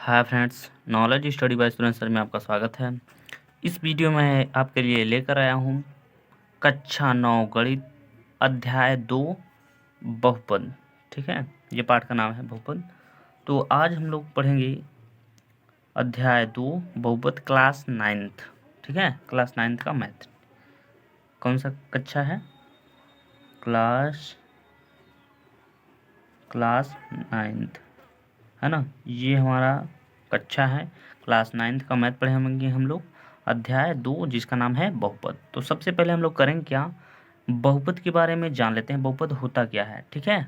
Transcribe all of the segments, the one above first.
Hi friends, knowledge study bye student sir में आपका स्वागत है। इस वीडियो में आपके लिए लेकर आया हूँ कक्षा 9 गणित अध्याय 2 बहुपद। ठीक है, ये पाठ का नाम है बहुपद। तो आज हम लोग पढ़ेंगे अध्याय 2 बहुपद क्लास 9th। ठीक है, क्लास 9th का मैथ। कौन सा कक्षा है? क्लास 9th है ना। ये हमारा कक्षा है, क्लास 9th का मैथ पढ़ेंगे हम लोग अध्याय 2 जिसका नाम है बहुपद। तो सबसे पहले हम लोग करेंगे क्या, बहुपद के बारे में जान लेते हैं, बहुपद होता क्या है। ठीक है,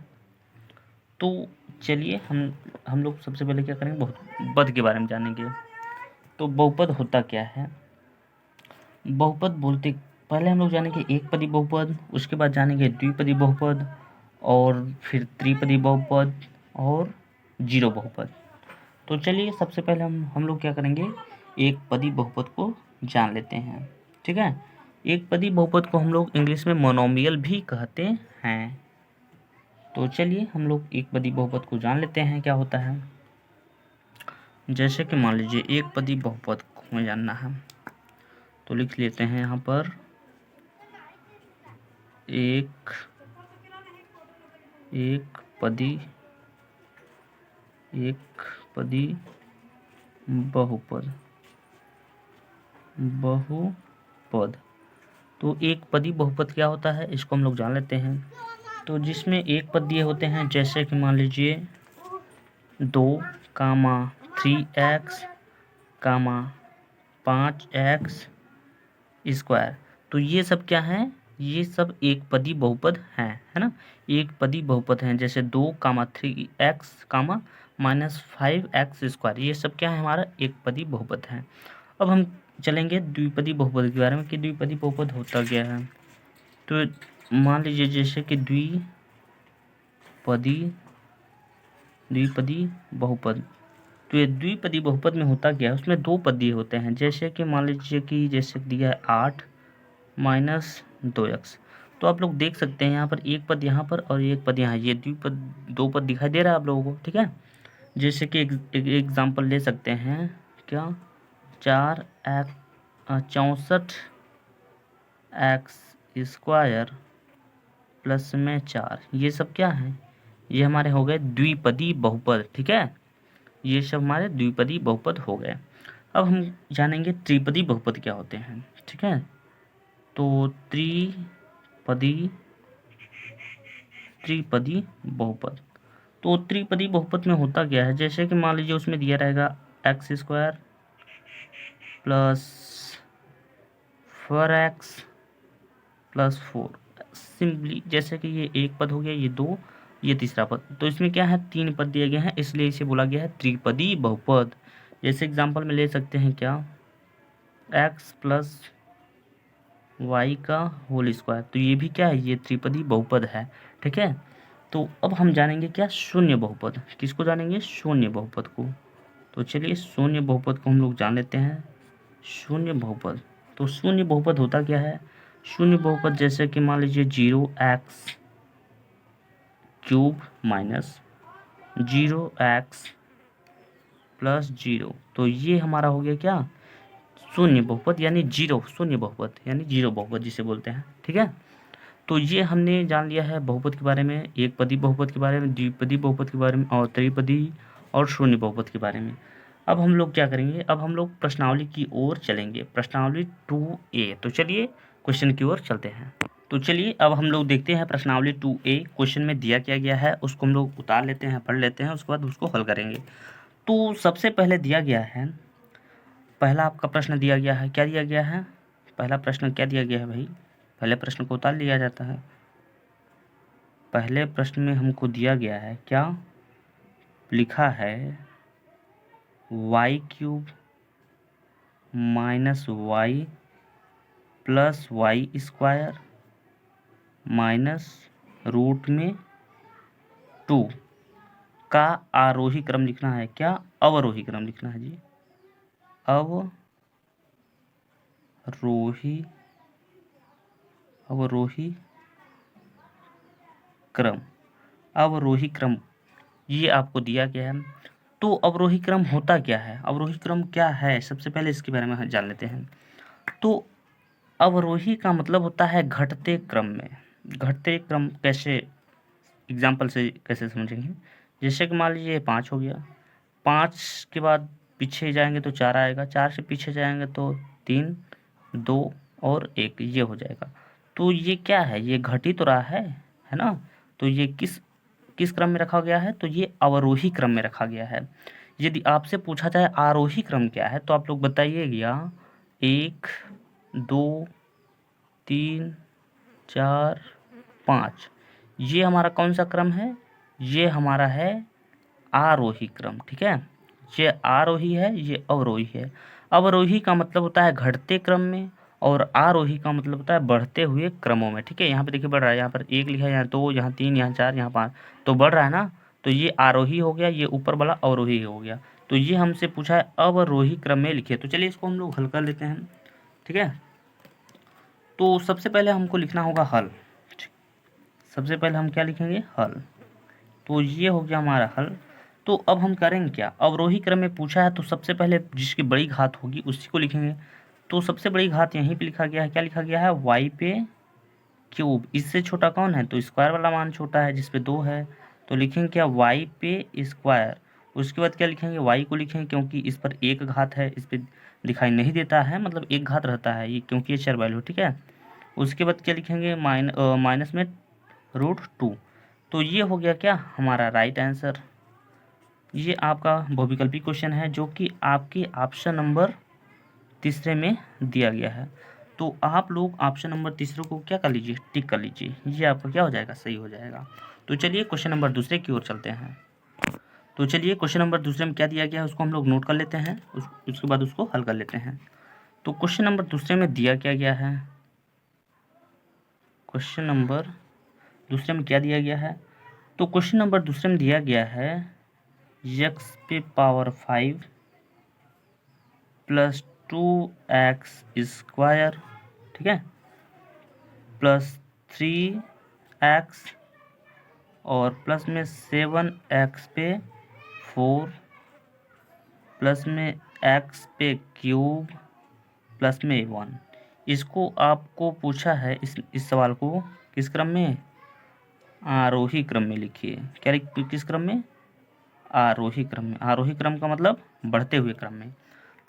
तो चलिए हम लोग सबसे पहले क्या करेंगे, बहुपद के बारे में जानेंगे। तो बहुपद होता क्या है, बहुपद बोलते पहले हम लोग जानेंगे एक पदी बहुपद, उसके बाद जानेंगे द्विपदी बहुपद, और फिर त्रिपदी बहुपद और जीरो बहुपद। तो चलिए सबसे पहले हम लोग क्या करेंगे, एक पदी बहुपद को जान लेते हैं। ठीक है, एक पदी बहुपद को हम लोग इंग्लिश में मोनोमियल भी कहते हैं। तो चलिए हम लोग एक पदी बहुपद को जान लेते हैं क्या होता है। जैसे कि मान लीजिए एक पदी बहुपद को हमें जानना है, तो लिख लेते हैं यहाँ पर एक पदी बहुपद। तो एक पदी बहुपद क्या होता है, इसको हम लोग जान लेते हैं। तो जिसमें एक पद दिए होते हैं, जैसे कि मान लीजिए 2, 3x, 5x स्क्वायर। तो ये सब क्या है, ये सब एक पदी बहुपद हैं, है ना। एक पदी बहुपद हैं, जैसे 2, 3x, -5x स्क्वायर। ये सब क्या है, हमारा एक पदी बहुपद है। अब हम चलेंगे द्विपदी बहुपद के बारे में कि द्विपदी बहुपद होता क्या है। तो मान लीजिए जैसे कि द्विपदी बहुपद। तो ये द्विपदी बहुपद में होता क्या है, उसमें दो पद दिए होते हैं। जैसे कि मान लीजिए कि जैसे दिया है 8 - 2x। तो आप लोग देख सकते हैं यहाँ पर एक पद यहाँ पर और एक पद यहाँ, ये द्विपद दो पद दिखाई दे रहा है आप लोगों को। ठीक है, जैसे कि एक एग्जाम्पल ले सकते हैं क्या, 64x स्क्वायर प्लस में 4। ये सब क्या है, ये हमारे हो गए द्विपदी बहुपद। ठीक है, ये सब हमारे द्विपदी बहुपद हो गए। अब हम जानेंगे त्रिपदी बहुपद क्या होते हैं। ठीक है, तो त्रिपदी बहुपद। तो त्रिपदी बहुपद में होता क्या है, जैसे कि मान लीजिए उसमें दिया रहेगा x² plus 4x plus 4। Simply जैसे कि ये एक पद हो गया, ये 2, ये तीसरा पद। तो इसमें क्या है, 3 पद दिए गए हैं, इसलिए इसे बोला गया है त्रिपदी बहुपद। जैसे एग्जांपल में ले सकते हैं क्या, x प्लस वाई का होल स्क्वायर। तो ये भी क्या है, ये त्रिपदी बहुपद है। ठीक है, तो अब हम जानेंगे क्या, शून्य बहुपद। किसको जानेंगे, शून्य बहुपद को। तो चलिए शून्य बहुपद को हम लोग जान लेते हैं। शून्य बहुपद, तो शून्य बहुपद होता क्या है, शून्य बहुपद जैसे कि मान लीजिए 0x³ माइनस 0x प्लस 0। तो ये हमारा हो गया क्या, शून्य बहुपद यानी शून्य बहुपद यानी जीरो बहुपद जिसे बोलते हैं। ठीक है, तो ये हमने जान लिया है बहुपद के बारे में, एक पदी बहुपद के बारे में, द्विपदी बहुपद के बारे में, और त्रिपदी और शून्य बहुपद के बारे में। अब हम लोग क्या करेंगे, अब हम लोग प्रश्नावली की ओर चलेंगे, प्रश्नावली 2A। तो चलिए क्वेश्चन की ओर चलते हैं। तो चलिए अब हम लोग देखते हैं प्रश्नावली 2A। क्वेश्चन में दिया क्या गया है उसको हम लोग उतार लेते हैं, पढ़ लेते हैं, उसके बाद उसको हल करेंगे। तो सबसे पहले दिया गया है, पहला आपका प्रश्न दिया गया है, क्या दिया गया है, पहला प्रश्न क्या दिया गया है भाई, पहले प्रश्न को उतार लिया जाता है। पहले प्रश्न में हमको दिया गया है क्या, लिखा है y³ minus y plus y square minus √2 का आरोही क्रम लिखना है। क्या, अवरोही क्रम लिखना है जी, अवरोही क्रम, ये आपको दिया गया है। तो अवरोही क्रम होता क्या है, अवरोही क्रम क्या है, सबसे पहले इसके बारे में जान लेते हैं। तो अवरोही का मतलब होता है घटते क्रम में। घटते क्रम कैसे, एग्जाम्पल से कैसे समझेंगे, जैसे कि मान लीजिए 5 हो गया, 5 के बाद पीछे जाएंगे तो 4 आएगा, 4 से पीछे जाएंगे तो 3, 2 और 1, ये हो जाएगा। तो ये क्या है, ये घट ही तो रहा है ना। तो ये किस किस क्रम में रखा गया है, तो ये अवरोही क्रम में रखा गया है। यदि आपसे पूछा जाए आरोही क्रम क्या है, तो आप लोग बताइएगा 1, 2, 3, 4, 5, ये हमारा कौन सा क्रम है, ये हमारा है आरोही क्रम। ठीक है, ये आरोही है, ये अवरोही है। अवरोही का मतलब होता है घटते क्रम में, और आरोही का मतलब होता है बढ़ते हुए क्रमों में। ठीक है, यहाँ पे देखिए बढ़ रहा है, यहाँ पर 1 लिखा है, यहाँ 2, यहाँ 3, यहाँ 4, यहाँ 5, तो बढ़ रहा है ना। तो ये आरोही हो गया, ये ऊपर वाला अवरोही हो गया। तो ये हमसे पूछा है अवरोही क्रम में लिखिए, तो चलिए इसको हम लोग हल कर लेते हैं। ठीक है, तो सबसे पहले हमको लिखना होगा हल। सबसे पहले हम क्या लिखेंगे, हल। तो ये हो गया हमारा हल। तो अब हम करेंगे क्या, अवरोही क्रम में पूछा है तो सबसे पहले जिसकी बड़ी घात होगी उसी को लिखेंगे। तो सबसे बड़ी घात यहीं पे लिखा गया है, क्या लिखा गया है, वाई पे क्यूब। इससे छोटा कौन है, तो स्क्वायर वाला मान छोटा है जिसपे 2 है, तो लिखेंगे क्या, वाई पे स्क्वायर। उसके बाद क्या लिखेंगे, वाई को लिखेंगे क्योंकि इस पर एक घात है, इस पर दिखाई नहीं देता है, मतलब एक घात रहता है ये, क्योंकि ये चर वैल्यू। ठीक है, उसके बाद क्या लिखेंगे, माइनस में √2। तो ये हो गया क्या हमारा राइट आंसर। ये आपका बहुविकल्पी क्वेश्चन है जो कि आपके ऑप्शन नंबर तीसरे में दिया गया है। तो आप लोग ऑप्शन नंबर तीसरे को क्या कर लीजिए, टिक कर लीजिए, ये आपका क्या हो जाएगा, सही हो जाएगा। तो चलिए क्वेश्चन नंबर दूसरे की ओर चलते हैं। तो चलिए क्वेश्चन नंबर दूसरे में क्या दिया गया है उसको हम लोग नोट कर लेते हैं, उसके बाद उसको हल कर लेते हैं। तो क्वेश्चन नंबर दूसरे में दिया क्या गया है, क्वेश्चन नंबर दूसरे में क्या दिया गया है, तो क्वेश्चन नंबर दूसरे में दिया गया है x पे पावर 5 प्लस 2x², ठीक है, प्लस 3x और प्लस में 7x पे 4 प्लस में x पे क्यूब प्लस में 1। इसको आपको पूछा है, इस सवाल को किस क्रम में, आरोही क्रम में लिखिए। क्या किस क्रम में, आरोही क्रम में। आरोही क्रम का मतलब बढ़ते हुए क्रम में।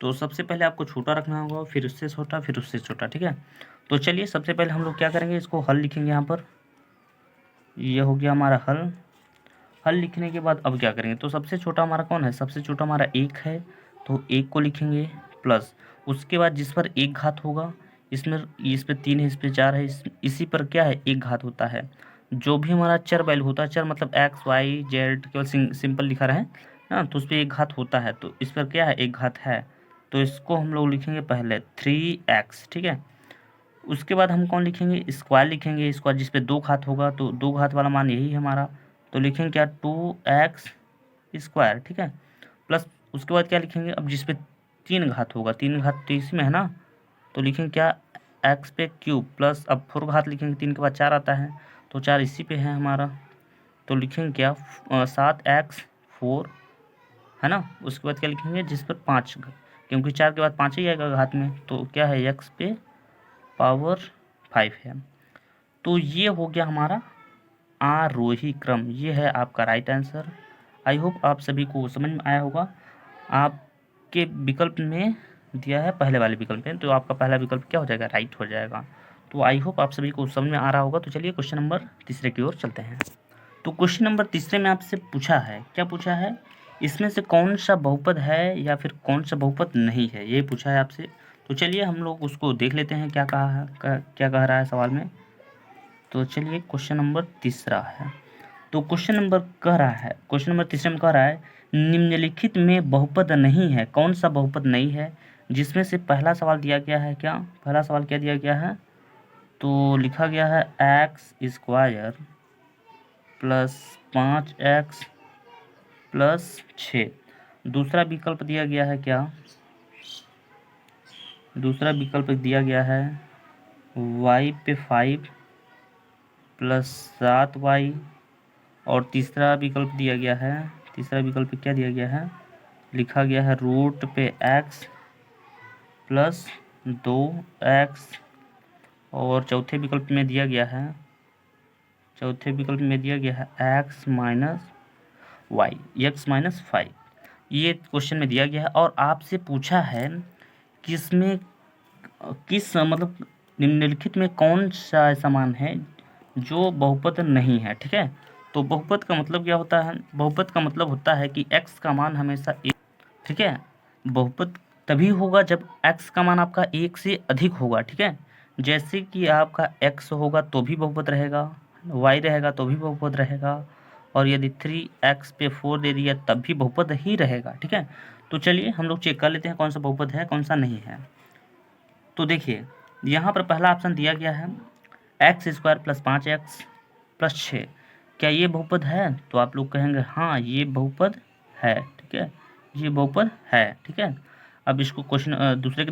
तो सबसे पहले आपको छोटा रखना होगा, फिर उससे छोटा, फिर उससे छोटा। ठीक है, तो चलिए सबसे पहले हम लोग क्या करेंगे, इसको हल लिखेंगे यहाँ पर। ये हो गया हमारा हल। हल लिखने के बाद अब क्या करेंगे, तो सबसे छोटा हमारा कौन है, सबसे छोटा हमारा 1 है, तो 1 को लिखेंगे प्लस, उसके बाद जिस पर एक घात होगा, इसमें इस पर 3 है, इस पर 4 है, इसी पर क्या है, एक घात होता है। जो भी हमारा चर वैल्यू होता है, चर मतलब x, y, z केवल सिंपल लिखा रहे ना, तो उस पर एक घात होता है, तो इस पर क्या है, एक घात है, तो इसको हम लोग लिखेंगे पहले 3x। ठीक है, उसके बाद हम कौन लिखेंगे, स्क्वायर लिखेंगे, स्क्वायर जिस पे 2 घात होगा, तो 2 घात वाला मान यही है हमारा, तो लिखेंगे क्या, 2x²। ठीक है, प्लस उसके बाद क्या लिखेंगे, अब जिस पे 3 घात होगा, 3 घात तो इसी में है ना, तो लिखेंगे क्या, x पे क्यूब प्लस, अब 4 घात लिखेंगे, 3 के बाद 4 आता है, तो 4 इसी पे है हमारा, तो लिखेंगे क्या, 7x4 है ना। उसके बाद क्या लिखेंगे, जिस पर 5, क्योंकि 4 के बाद 5 ही आएगा घात में, तो क्या है, x पे पावर 5 है। तो ये हो गया हमारा आरोही क्रम, ये है आपका राइट आंसर। आई होप आप सभी को समझ में आया होगा। आपके विकल्प में दिया है पहले वाले विकल्प में, तो आपका पहला विकल्प क्या हो जाएगा, राइट हो जाएगा। तो आई होप आप सभी को समझ में आ रहा होगा। तो चलिए क्वेश्चन नंबर तीसरे की ओर चलते हैं। तो क्वेश्चन नंबर तीसरे में आपसे पूछा है, क्या पूछा है, इसमें से कौन सा बहुपद है या फिर कौन सा बहुपद नहीं है, ये पूछा है आपसे। तो चलिए हम लोग उसको देख लेते हैं, क्या कहा है, क्या कह रहा है सवाल में। तो चलिए क्वेश्चन नंबर तीसरा है, तो क्वेश्चन नंबर कह रहा है, क्वेश्चन नंबर तीसरे में कह रहा है, निम्नलिखित में बहुपद नहीं है, कौन सा बहुपद नहीं है, जिसमें से पहला सवाल दिया गया है, क्या पहला सवाल क्या दिया गया है, तो लिखा गया है x² प्लस 5x प्लस 6। दूसरा विकल्प दिया गया है क्या, दूसरा विकल्प दिया गया है y पे 5 प्लस 7y, और तीसरा विकल्प दिया गया है, तीसरा विकल्प क्या दिया गया है, लिखा गया है रूट पे x प्लस 2x, और चौथे विकल्प में दिया गया है x minus y, x minus 5। ये क्वेश्चन में दिया गया है और आपसे पूछा है किसमें किस मतलब निम्नलिखित में कौन सा ऐसा मान है जो बहुपद नहीं है। ठीक है, तो बहुपद का मतलब क्या होता है? बहुपद का मतलब होता है कि x का मान हमेशा एक, ठीक है, बहुपद तभी होगा जब x का मान आपका एक से अधिक होगा। ठीक है, जैसे कि आपका x होगा तो भी बहुपद रहेगा, y रहेगा तो भी बहुपद रहेगा, और यदि 3x पे 4 दे दिया तब भी बहुपद ही रहेगा। ठीक है, तो चलिए हम लोग चेक कर लेते हैं कौन सा बहुपद है कौन सा नहीं है। तो देखिए यहाँ पर पहला ऑप्शन दिया गया है x² प्लस 5x प्लस 6, क्या ये बहुपद है? तो आप लोग कहेंगे हाँ ये बहुपद है। ठीक है, ये बहुपद है। ठीक है, अब इसको क्वेश्चन दूसरे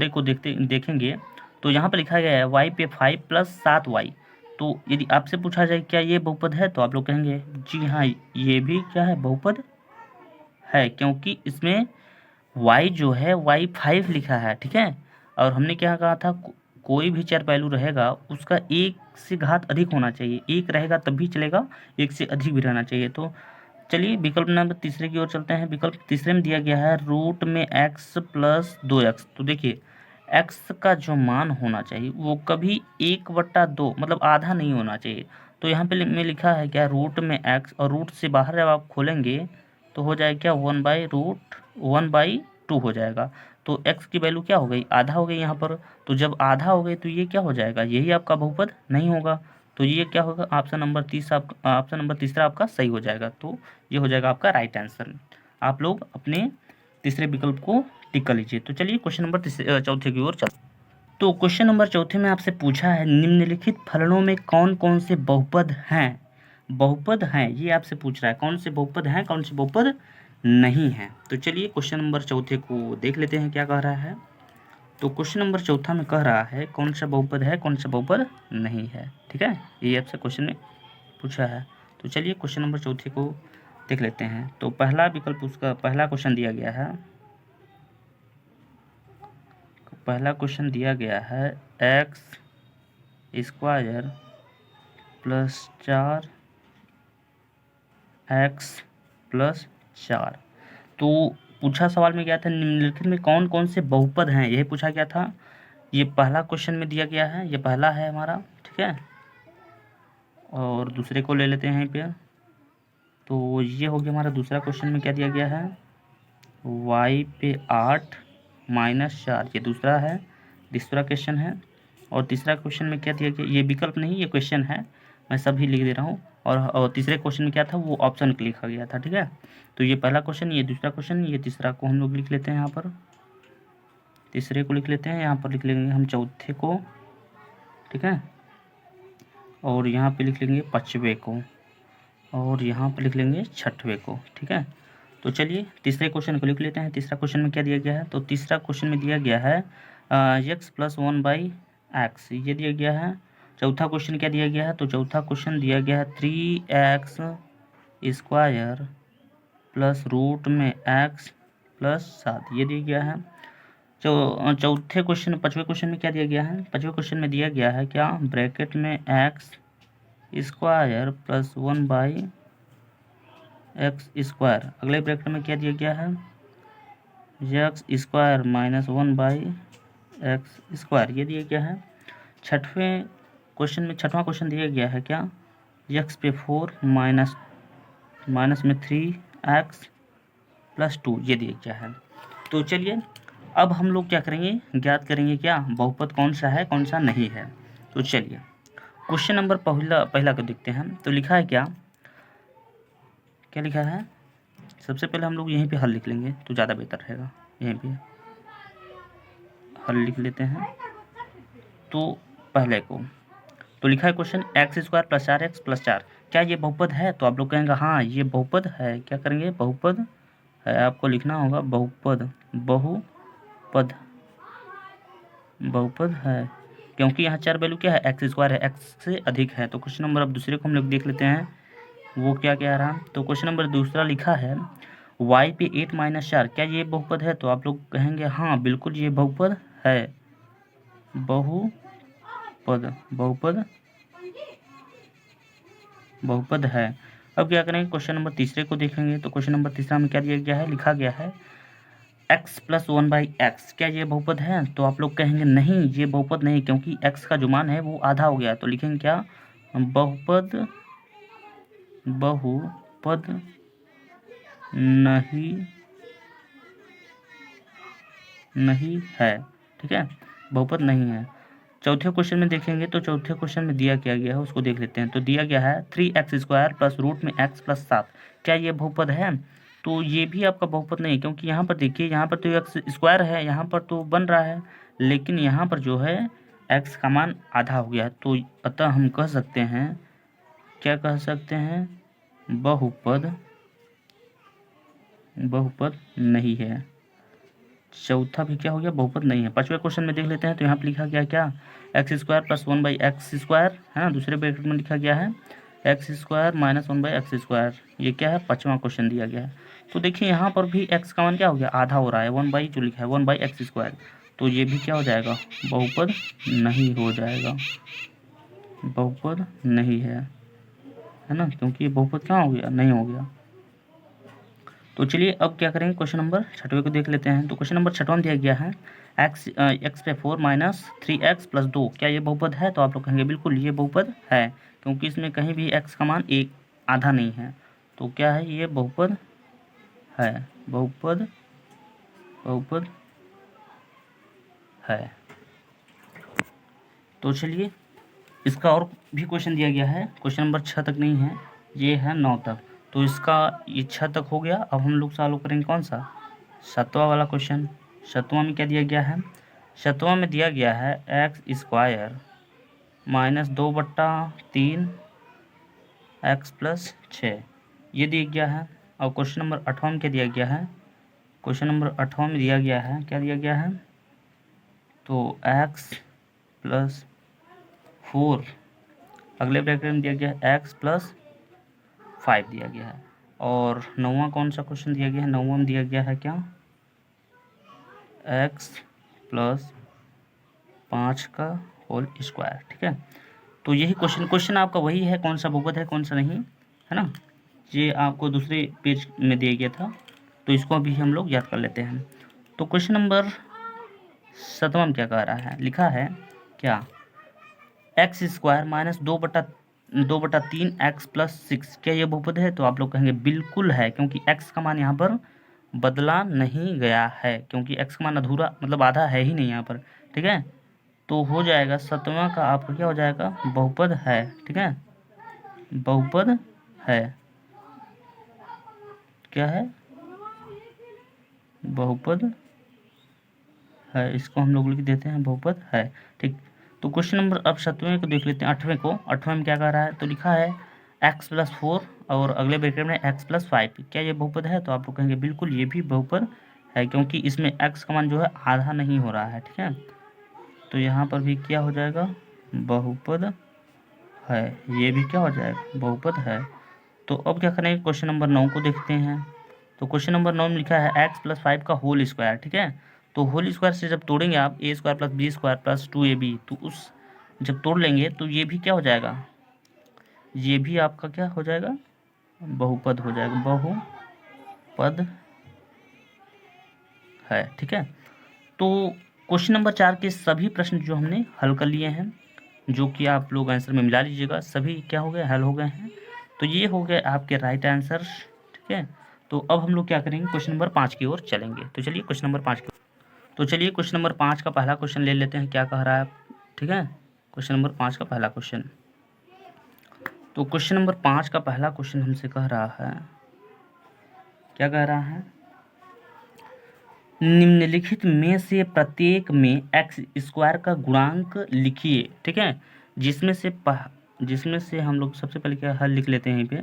को देखेंगे तो यहाँ पर लिखा गया है y पे 5 प्लस 7y। तो यदि आपसे पूछा जाए क्या ये बहुपद है, तो आप लोग कहेंगे जी हाँ ये भी क्या है, बहुपद है, क्योंकि इसमें y जो है y 5 लिखा है। ठीक है, और हमने क्या कहा था, कोई भी चर वैल्यू रहेगा उसका एक से घात अधिक होना चाहिए, एक रहेगा तब भी चलेगा, एक से अधिक भी रहना चाहिए। तो चलिए विकल्प नंबर तीसरे की ओर चलते हैं। विकल्प तीसरे में दिया गया है रूट में x प्लस 2x। तो देखिए x का जो मान होना चाहिए वो कभी 1/2 मतलब आधा नहीं होना चाहिए। तो यहाँ पे में लिखा है क्या, रूट में x, और रूट से बाहर जब आप खोलेंगे तो हो जाएगा क्या, 1/2 हो जाएगा। तो x की वैल्यू क्या हो गई, आधा हो गई यहाँ पर। तो जब आधा हो गई तो ये क्या हो जाएगा, यही आपका बहुपद नहीं होगा। तो ये क्या होगा, ऑप्शन नंबर तीसरा आपका सही हो जाएगा। तो ये हो जाएगा आपका राइट आंसर। आप लोग अपने तीसरे विकल्प को टिक कर लीजिए। तो चलिए क्वेश्चन नंबर चौथे की ओर चलते। तो क्वेश्चन नंबर चौथे में आपसे पूछा है निम्नलिखित फलनों में कौन कौन से बहुपद हैं। बहुपद हैं ये आपसे पूछ रहा है, कौन से बहुपद हैं कौन से बहुपद नहीं है। तो चलिए क्वेश्चन नंबर चौथे को देख लेते हैं क्या कह रहा है। तो क्वेश्चन नंबर चौथा में कह रहा है कौन सा बहुपद है कौन सा बहुपद नहीं है। ठीक है, ये आपसे क्वेश्चन में पूछा है। तो चलिए क्वेश्चन नंबर चौथे को देख लेते हैं। तो पहला विकल्प उसका पहला क्वेश्चन दिया गया है, x² प्लस 4x प्लस 4। तो पूछा सवाल में क्या था, निम्नलिखित में कौन कौन से बहुपद हैं, यही पूछा गया था। ये पहला क्वेश्चन में दिया गया है, ये पहला है हमारा। ठीक है, और दूसरे को ले लेते हैं यहीं पे। तो ये हो गया हमारा दूसरा क्वेश्चन में क्या दिया गया है, y पे 8 माइनस 4, ये दूसरा क्वेश्चन है। और तीसरा क्वेश्चन में क्या दिया गया, ये विकल्प नहीं ये क्वेश्चन है, मैं सभी लिख दे रहा हूँ। और तीसरे क्वेश्चन में क्या था, वो ऑप्शन लिखा गया था। ठीक है, तो ये पहला क्वेश्चन, ये दूसरा क्वेश्चन, ये तीसरा को हम लोग लिख लेते हैं यहाँ पर, तीसरे को लिख लेते हैं, यहाँ पर लिख लेंगे हम चौथे को। ठीक है, और यहाँ पे लिख लेंगे पाँचवें को, और यहाँ पर लिख लेंगे छठवें को। ठीक है, तो चलिए तीसरे क्वेश्चन को लिख लेते हैं। तीसरा क्वेश्चन में क्या दिया गया है, तो तीसरा क्वेश्चन में दिया गया है x प्लस 1/x, ये दिया गया है। चौथा क्वेश्चन क्या दिया गया है, तो चौथा क्वेश्चन दिया गया है 3x² प्लस रूट में x प्लस 7, ये दिया गया है। चौथे क्वेश्चन पाँचवें क्वेश्चन में क्या दिया गया है, पाँचवें क्वेश्चन में दिया गया है क्या, ब्रैकेट में x² प्लस 1/x²। अगले ब्रैकेट में क्या दिया गया है, x² माइनस 1/x², ये दिया गया है। छठवां क्वेश्चन दिया गया है क्या, x पे 4 माइनस में 3x प्लस 2, ये दिया गया है। तो चलिए अब हम लोग क्या करेंगे, ज्ञात करेंगे क्या बहुपद कौन सा है कौन सा नहीं है। तो चलिए क्वेश्चन नंबर पहला को देखते हैं। तो लिखा है क्या लिखा है, सबसे पहले हम लोग यहीं पे हल लिख लेंगे तो ज़्यादा बेहतर रहेगा। यहीं पे हल लिख लेते हैं। तो पहले को तो लिखा है question x² plus 4x plus 4, क्या ये बहुपद है? तो आप लोग कहेंगे हाँ ये बहुपद है। क्या करेंगे, बहुपद है, आपको लिखना होगा बहुपद है, क्योंकि यहाँ चार वैल्यू क्या है, x² है, x से अधिक है। तो क्वेश्चन नंबर अब दूसरे को हम लोग देख लेते हैं वो क्या कह रहा है। तो क्वेश्चन नंबर दूसरा लिखा है y पे 8 माइनस 4, क्या ये बहुपद है? तो आप लोग कहेंगे हाँ बिल्कुल ये बहुपद है, बहुपद बहुपद बहुपद है। अब क्या करेंगे, क्वेश्चन नंबर तीसरे को देखेंगे। तो क्वेश्चन नंबर तीसरा में क्या दिया गया है, लिखा गया है x प्लस 1/x, क्या ये बहुपद है? तो आप लोग कहेंगे नहीं ये बहुपद नहीं, क्योंकि x का जो मान है वो आधा हो गया। तो लिखेंगे क्या, बहुपद बहुपद नहीं है, ठीक है, बहुपद नहीं है। चौथे क्वेश्चन में देखेंगे, तो चौथे क्वेश्चन में दिया क्या गया है उसको देख लेते हैं। तो दिया गया है 3x² प्लस रूट में x प्लस 7, क्या ये बहुपद है? तो ये भी आपका बहुपद नहीं, क्योंकि यहाँ पर देखिए, यहाँ पर तो x² है, यहाँ पर तो बन रहा है, लेकिन यहाँ पर जो है x का मान आधा हो गया। तो अतः हम कह सकते हैं, क्या कह सकते हैं, बहुपद नहीं है। चौथा भी क्या हो गया, बहुपद नहीं है। पांचवें क्वेश्चन में देख लेते हैं। तो यहाँ पर लिखा गया क्या, x² प्लस 1/x² है ना, दूसरे ब्रैकेट में लिखा गया है x² माइनस 1/x²। ये क्या है, पांचवा क्वेश्चन दिया गया है। तो देखिए यहाँ पर भी x का मान क्या हो गया, आधा हो रहा है, 1 जो लिखा है 1/x²। तो ये भी क्या हो जाएगा, बहुपद नहीं हो जाएगा, बहुपद नहीं है ना, क्योंकि ये बहुपद क्या हो गया, नहीं हो गया। तो चलिए अब क्या करेंगे, क्वेश्चन नंबर छठवें को देख लेते हैं। तो क्वेश्चन नंबर छठवां दिया गया है x पे 4 माइनस 3x प्लस 2, क्या ये बहुपद है? तो आप लोग कहेंगे बिल्कुल ये बहुपद है, क्योंकि इसमें कहीं भी x का मान एक आधा नहीं है। तो क्या है, ये बहुपद है, बहुपद है। तो चलिए इसका और भी क्वेश्चन दिया गया है, क्वेश्चन नंबर 6 तक नहीं है, ये है 9 तक। तो इसका ये 6 तक हो गया। अब हम लोग सॉल्व करेंगे कौन सा, 7वां वाला क्वेश्चन। 7वां में क्या दिया गया है, 7वां में दिया गया है x² माइनस 2/3 x प्लस 6, ये दिया गया है। और क्वेश्चन नंबर 8वां में क्या दिया गया है, क्वेश्चन नंबर 8वां में दिया गया है, क्या दिया गया है, तो x प्लस 4, अगले ब्रैकेट में दिया गया है x प्लस 5 दिया गया है। और 9वां कौन सा क्वेश्चन दिया गया है, 9वां में दिया गया है क्या, x प्लस 5 का होल स्क्वायर, ठीक है। तो यही क्वेश्चन आपका वही है, कौन सा बहुपद है कौन सा नहीं, है ना, ये आपको दूसरे पेज में दिया गया था। तो इसको अभी हम लोग याद कर लेते हैं। तो क्वेश्चन नंबर 7वां में क्या कह रहा है, लिखा है क्या, x² माइनस 2/3 x प्लस 6, क्या ये बहुपद है? तो आप लोग कहेंगे बिल्कुल है, क्योंकि x का मान यहाँ पर बदला नहीं गया है, क्योंकि x का मान अधूरा मतलब आधा है ही नहीं यहाँ पर, ठीक है। तो हो जाएगा 7वां का आपका क्या हो जाएगा, बहुपद है, ठीक है, बहुपद है, क्या है, बहुपद है, इसको हम लोग लिख देते हैं बहुपद है, ठीक। तो क्वेश्चन नंबर अब 7वें को देख लेते हैं, 8वें को। 8वें में क्या कह रहा है, तो लिखा है x प्लस 4 और अगले ब्रैकेट में x प्लस 5, क्या ये बहुपद है? तो आप लोग कहेंगे बिल्कुल ये भी बहुपद है, क्योंकि इसमें x का मान जो है आधा नहीं हो रहा है, ठीक है। तो यहाँ पर भी क्या हो जाएगा, बहुपद है, ये भी क्या हो जाएगा, बहुपद है। तो अब क्या करेंगे, क्वेश्चन नंबर 9 को देखते हैं। तो क्वेश्चन नंबर 9 में लिखा है x प्लस 5 का होल स्क्वायर, ठीक है। तो होल स्क्वायर से जब तोड़ेंगे आप a² plus b² plus 2ab, तो उस जब तोड़ लेंगे तो ये भी क्या हो जाएगा, ये भी आपका क्या हो जाएगा, बहुपद हो जाएगा, बहुपद है, ठीक है। तो क्वेश्चन नंबर 4 के सभी प्रश्न जो हमने हल कर लिए हैं, जो कि आप लोग आंसर में मिला लीजिएगा, सभी क्या हो गए, हल हो गए हैं। तो ये हो गए आपके राइट आंसर, ठीक है। तो अब हम लोग क्या करेंगे, क्वेश्चन नंबर 5 की ओर चलेंगे। तो चलिए क्वेश्चन नंबर 5 तो चलिए क्वेश्चन नंबर 5 का पहला क्वेश्चन ले लेते हैं, क्या कह रहा है, ठीक है। क्वेश्चन नंबर 5 का पहला क्वेश्चन, तो क्वेश्चन नंबर 5 का पहला क्वेश्चन हमसे कह रहा है, क्या कह रहा है, निम्नलिखित में से प्रत्येक में x² का गुणांक लिखिए, ठीक है। जिसमें से हम लोग सबसे पहले क्या हल लिख लेते हैं, यहीं पे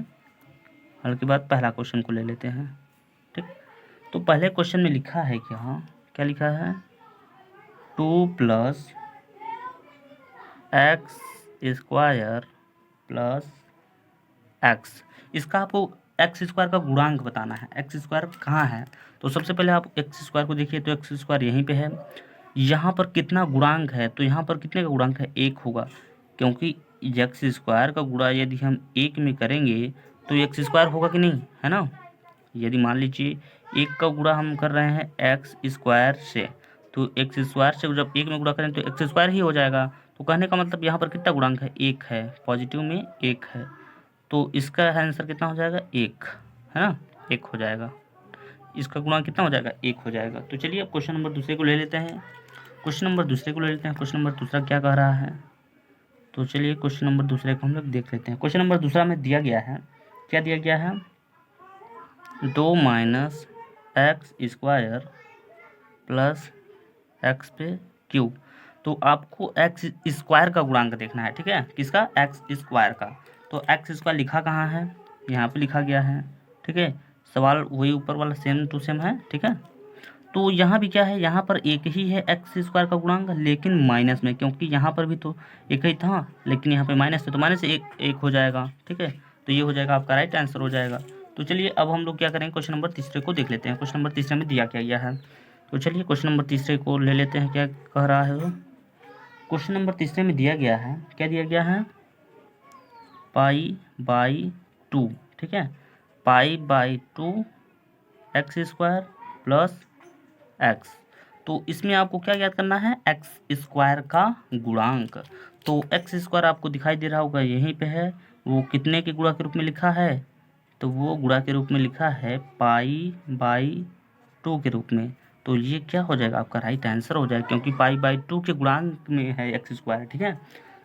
हल के बाद पहला क्वेश्चन को ले लेते हैं, ठीक। तो पहले क्वेश्चन में लिखा है क्या लिखा है, 2 प्लस x² प्लस x, इसका आपको एक्स स्क्वायर का गुणांक बताना है। एक्स स्क्वायर कहाँ है? तो सबसे पहले आप एक्स स्क्वायर को देखिए, तो एक्स स्क्वायर यहीं पे है। यहाँ पर कितना गुणांक है? तो यहाँ पर कितने का गुणांक है? 1 होगा, क्योंकि एक्स स्क्वायर का गुणा यदि हम 1 में करेंगे तो एक्स स्क्वायर होगा कि नहीं, है ना। यदि मान लीजिए 1 का गुणा हम कर रहे हैं एक्स स्क्वायर से, तो एक्स स्क्वायर से जब 1 में गुणा करें तो एक्स स्क्वायर ही हो जाएगा। तो कहने का मतलब यहाँ पर कितना गुणांक है? 1 है, पॉजिटिव में 1 है, तो इसका आंसर कितना हो जाएगा? 1, है ना, 1 हो जाएगा। इसका गुणांक कितना हो जाएगा? 1 हो जाएगा। तो चलिए अब क्वेश्चन नंबर दूसरे को ले लेते हैं। क्वेश्चन नंबर दूसरे को ले लेते हैं। क्वेश्चन नंबर दूसरा क्या कह रहा है? तो चलिए क्वेश्चन नंबर दूसरे को हम लोग देख लेते हैं। क्वेश्चन नंबर दूसरा में दिया गया है, क्या दिया गया है? 2 minus x square plus x पे क्यूब। तो आपको एक्स स्क्वायर का गुणांक देखना है, ठीक है, किसका? एक्स स्क्वायर का। तो एक्स स्क्वायर लिखा कहाँ है? यहाँ पे लिखा गया है, ठीक है। सवाल वही ऊपर वाला सेम टू सेम है, ठीक है। तो यहाँ भी क्या है? यहाँ पर एक ही है एक्स स्क्वायर का गुणांक, लेकिन माइनस में, क्योंकि यहाँ पर भी तो एक ही था, लेकिन यहाँ पे माइनस है, तो माइनस एक हो जाएगा, ठीक है। तो ये हो जाएगा आपका राइट आंसर हो जाएगा। तो चलिए अब हम लोग क्या करेंगे, क्वेश्चन नंबर तीसरे को देख लेते हैं। क्वेश्चन नंबर तीसरे में दिया क्या गया है? तो चलिए क्वेश्चन नंबर तीसरे को ले लेते हैं, क्या कह रहा है वो। क्वेश्चन नंबर तीसरे में दिया गया है, क्या दिया गया है? π/2, ठीक है, π/2 एक्स स्क्वायर प्लस एक्स। तो इसमें आपको क्या याद करना है? एक्स स्क्वायर का गुणांक। तो एक्स स्क्वायर आपको दिखाई दे रहा होगा, यहीं पे है। वो कितने के गुणा के रूप में लिखा है? तो वो गुणा के रूप में लिखा है π/2 के रूप में। तो ये क्या हो जाएगा? आपका राइट आंसर हो जाएगा, क्योंकि π/2 के गुणांक में है एक्स स्क्वायर, ठीक है।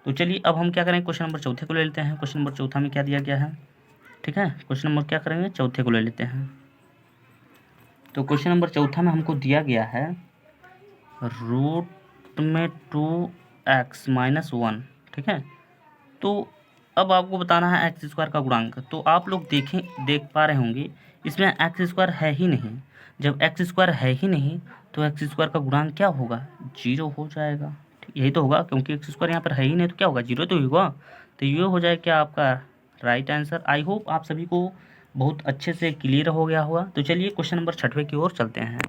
तो चलिए अब हम क्या करेंगे, क्वेश्चन नंबर चौथे को ले लेते हैं। क्वेश्चन नंबर चौथा में क्या दिया गया है, ठीक है। क्वेश्चन नंबर क्या करेंगे, चौथे को ले लेते हैं। तो क्वेश्चन नंबर चौथा में हमको दिया गया है रूट में 2x-1, ठीक है। तो अब आपको बताना है एक्स स्क्वायर का गुणांक। तो आप लोग देख पा रहे होंगे, इसमें एक्स स्क्वायर है ही नहीं। जब एक्स स्क्वायर है ही नहीं तो एक्स स्क्वायर का गुणांक क्या होगा? 0 हो जाएगा, ठीक, यही तो होगा, क्योंकि एक्स स्क्वायर यहाँ पर है ही नहीं, तो क्या होगा? 0 तो होगा। तो ये हो जाएगा क्या आपका राइट आंसर। आई होप आप सभी को बहुत अच्छे से क्लियर हो गया होगा। तो चलिए क्वेश्चन नंबर छठवें की ओर चलते हैं।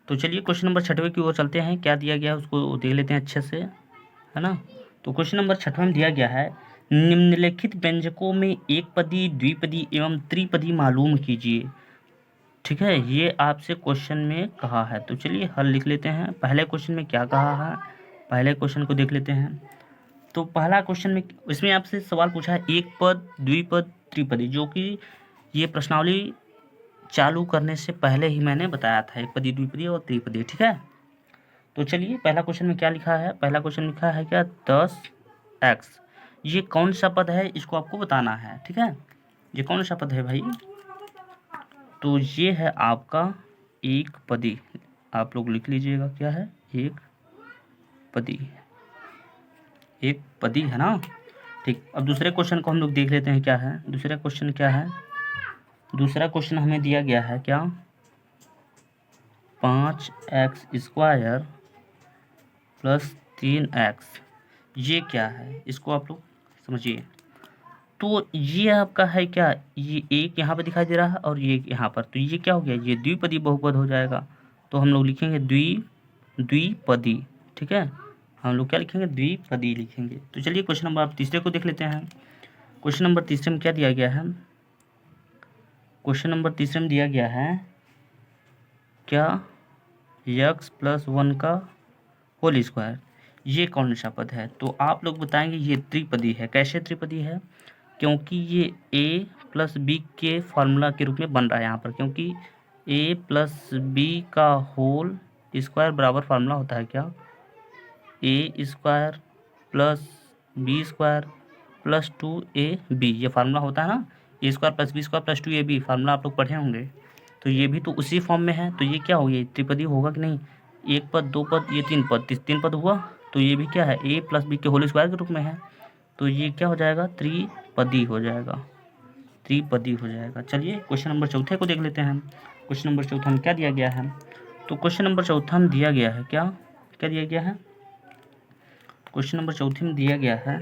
तो चलिए क्वेश्चन नंबर छठवें की ओर चलते हैं, क्या दिया गया है उसको देख लेते हैं अच्छे से, है ना। तो क्वेश्चन नंबर छठवें में दिया गया है, निम्नलिखित व्यंजकों में एक पदी, द्विपदी एवं त्रिपदी मालूम कीजिए, ठीक है। ये आपसे क्वेश्चन में कहा है। तो चलिए हल लिख लेते हैं। पहले क्वेश्चन में क्या कहा है, पहले क्वेश्चन को देख लेते हैं। तो पहला क्वेश्चन में इसमें आपसे सवाल पूछा है एक पद, द्विपद, त्रिपदी, जो कि ये प्रश्नावली चालू करने से पहले ही मैंने बताया था, एक पदी, द्विपदी और त्रिपदी, ठीक है। तो चलिए पहला क्वेश्चन में क्या लिखा है? पहला क्वेश्चन लिखा है क्या? 10x। ये कौन सा पद है, इसको आपको बताना है, ठीक है। ये कौन सा पद है भाई? तो ये है आपका एक पदी। आप लोग लिख लीजिएगा, क्या है? एक पदी, एक पदी, है ना, ठीक। अब दूसरे क्वेश्चन को हम लोग देख लेते हैं, क्या है दूसरा क्वेश्चन? क्या है दूसरा क्वेश्चन? हमें दिया गया है क्या? 5x² plus 3x। ये क्या है, इसको आप लोग समझिए। तो ये आपका है क्या? ये एक यहाँ पे दिखाई दे रहा है और ये यहाँ पर, तो ये क्या हो गया? ये द्विपदी बहुपद हो जाएगा। तो हम लोग लिखेंगे द्विपदी, ठीक है। हम लोग क्या लिखेंगे? द्विपदी लिखेंगे। तो चलिए क्वेश्चन नंबर आप तीसरे को देख लेते हैं। क्वेश्चन नंबर तीसरे में क्या दिया गया है? क्वेश्चन नंबर तीसरे में दिया गया है क्या? x+1 का होल स्क्वायर। ये कौन सा पद है? तो आप लोग बताएंगे ये त्रिपदी है। कैसे त्रिपदी है? क्योंकि ये a+b के फार्मूला के रूप में बन रहा है यहाँ पर, क्योंकि a+b का होल स्क्वायर बराबर फार्मूला होता है क्या? a² plus b² plus 2ab, ये फार्मूला होता है ना, a² plus b² plus 2ab, formula आप लोग पढ़े होंगे। तो ये भी तो उसी फॉर्म में है। तो ये क्या हो गया? त्रिपदी होगा कि नहीं? एक पद, दो पद, ये तीन पद हुआ। तो ये भी क्या है? a+b के होल स्क्वायर के रूप में है। तो ये क्या हो जाएगा? त्रिपदी हो जाएगा, त्रिपदी हो जाएगा। चलिए क्वेश्चन नंबर चौथे को देख लेते हैं। क्वेश्चन नंबर चौथा में क्या दिया गया है? तो क्वेश्चन नंबर चौथा में दिया गया है क्या? क्या दिया गया है? क्वेश्चन नंबर चौथे में दिया गया है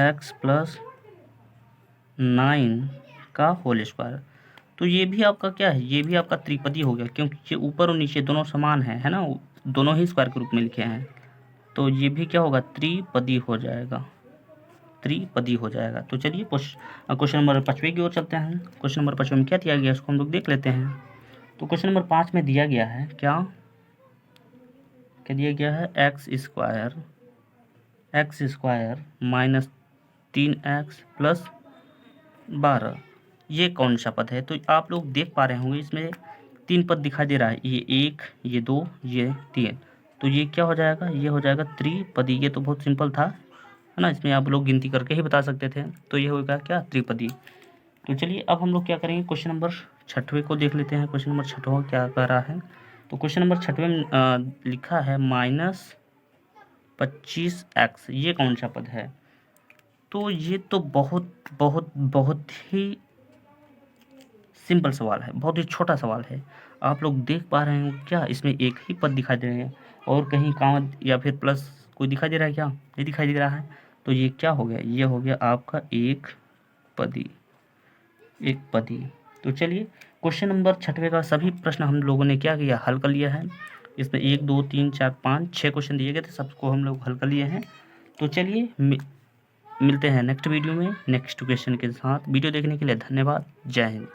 x+9 का होल स्क्वायर। तो ये भी आपका क्या है, ये भी आपका त्रिपदी हो गया, क्योंकि ये ऊपर और नीचे दोनों समान है ना, दोनों ही स्क्वायर के रूप में लिखे हैं। तो ये भी क्या होगा, त्रिपदी हो जाएगा, त्रिपदी हो जाएगा। तो चलिए क्वेश्चन नंबर 5वें की ओर चलते हैं। क्वेश्चन नंबर 5 में क्या दिया गया, इसको हम लोग देख लेते हैं। तो क्वेश्चन नंबर 5 में दिया गया है क्या, क्या दिया गया है, x square minus 3x plus 12, ये कौन सा पद है। तो आप लोग देख पा रहे होंगे इसमें 3 पद दिखाई दे रहा है, ये 1, ये 2, ये 3। तो ये क्या हो जाएगा, ये हो जाएगा त्रिपदी। ये तो बहुत सिंपल था, है ना, इसमें आप लोग गिनती करके ही बता सकते थे। तो ये होगा क्या, त्रिपदी। तो चलिए अब हम लोग क्या करेंगे, क्वेश्चन नंबर 6वें को देख लेते हैं। क्वेश्चन नंबर 6वां क्या कह रहा है। तो क्वेश्चन नंबर 6वें में लिखा है -25x, ये कौन सा पद है। तो ये तो बहुत बहुत बहुत ही सिंपल सवाल है, बहुत ही छोटा सवाल है। आप लोग देख पा रहे हैं क्या, इसमें एक ही पद दिखाई दे रहे हैं, और कहीं कॉमा या फिर प्लस कोई दिखाई दे रहा है क्या, नहीं दिखाई दे रहा है। तो ये क्या हो गया, ये हो गया आपका एक पदी, एक पदी। तो चलिए क्वेश्चन नंबर 6वें का सभी प्रश्न हम लोगों ने क्या किया, हल कर लिया है। इसमें 1 2 3 4 5 6 क्वेश्चन दिए गए थे, सबको हम लोग हल कर लिए हैं। तो चलिए मिलते हैं नेक्स्ट वीडियो में नेक्स्ट क्वेश्चन के साथ। वीडियो देखने के लिए धन्यवाद। जय हिंद।